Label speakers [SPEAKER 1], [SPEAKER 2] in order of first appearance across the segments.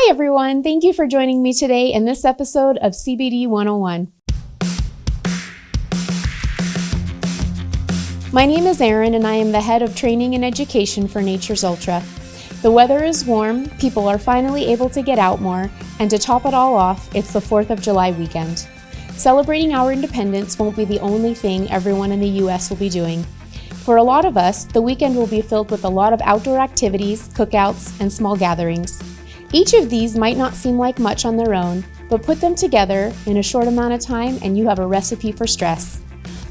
[SPEAKER 1] Hi everyone, thank you for joining me today in this episode of CBD 101. My name is Erin and I am the head of training and education for Nature's Ultra. The weather is warm, people are finally able to get out more, and to top it all off, it's the 4th of July weekend. Celebrating our independence won't be the only thing everyone in the US will be doing. For a lot of us, the weekend will be filled with a lot of outdoor activities, cookouts, and small gatherings. Each of these might not seem like much on their own, but put them together in a short amount of time and you have a recipe for stress.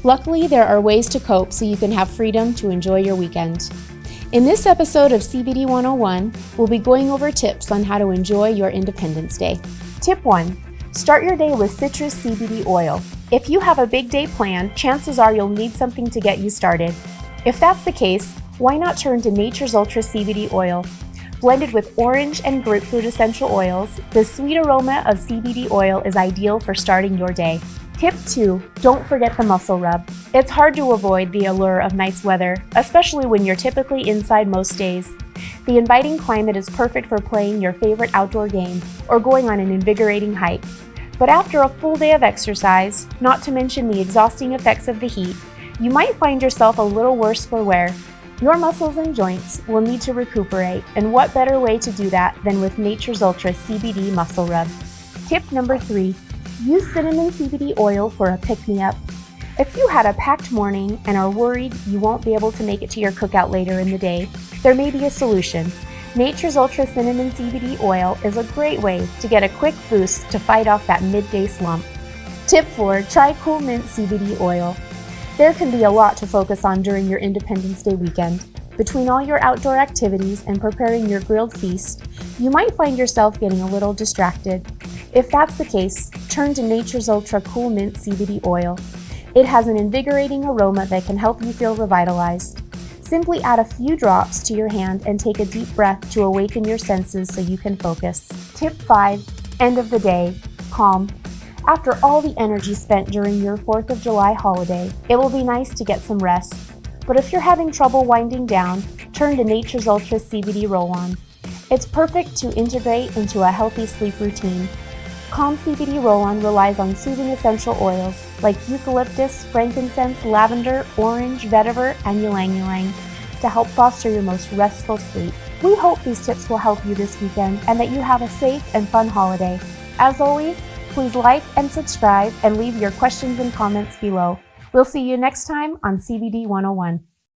[SPEAKER 1] Luckily, there are ways to cope so you can have freedom to enjoy your weekend. In this episode of CBD 101, we'll be going over tips on how to enjoy your Independence Day. Tip 1. Start your day with citrus CBD oil. If you have a big day planned, chances are you'll need something to get you started. If that's the case, why not turn to Nature's Ultra CBD oil? Blended with orange and grapefruit essential oils, the sweet aroma of CBD oil is ideal for starting your day. Tip 2. Don't forget the muscle rub. It's hard to avoid the allure of nice weather, especially when you're typically inside most days. The inviting climate is perfect for playing your favorite outdoor game or going on an invigorating hike. But after a full day of exercise, not to mention the exhausting effects of the heat, you might find yourself a little worse for wear. Your muscles and joints will need to recuperate, and what better way to do that than with Nature's Ultra CBD Muscle Rub. Tip number 3. Use cinnamon CBD oil for a pick-me-up. If you had a packed morning and are worried you won't be able to make it to your cookout later in the day, there may be a solution. Nature's Ultra Cinnamon CBD oil is a great way to get a quick boost to fight off that midday slump. Tip 4. Try Cool Mint CBD oil. There can be a lot to focus on during your Independence Day weekend. Between all your outdoor activities and preparing your grilled feast, you might find yourself getting a little distracted. If that's the case, turn to Nature's Ultra Cool Mint CBD oil. It has an invigorating aroma that can help you feel revitalized. Simply add a few drops to your hand and take a deep breath to awaken your senses so you can focus. Tip 5. End of the day. Calm. After all the energy spent during your 4th of July holiday, it will be nice to get some rest. But if you're having trouble winding down, turn to Nature's Ultra CBD Roll-On. It's perfect to integrate into a healthy sleep routine. Calm CBD Roll-On relies on soothing essential oils like eucalyptus, frankincense, lavender, orange, vetiver, and ylang-ylang to help foster your most restful sleep. We hope these tips will help you this weekend and that you have a safe and fun holiday. As always, please like and subscribe and leave your questions and comments below. We'll see you next time on CBD 101.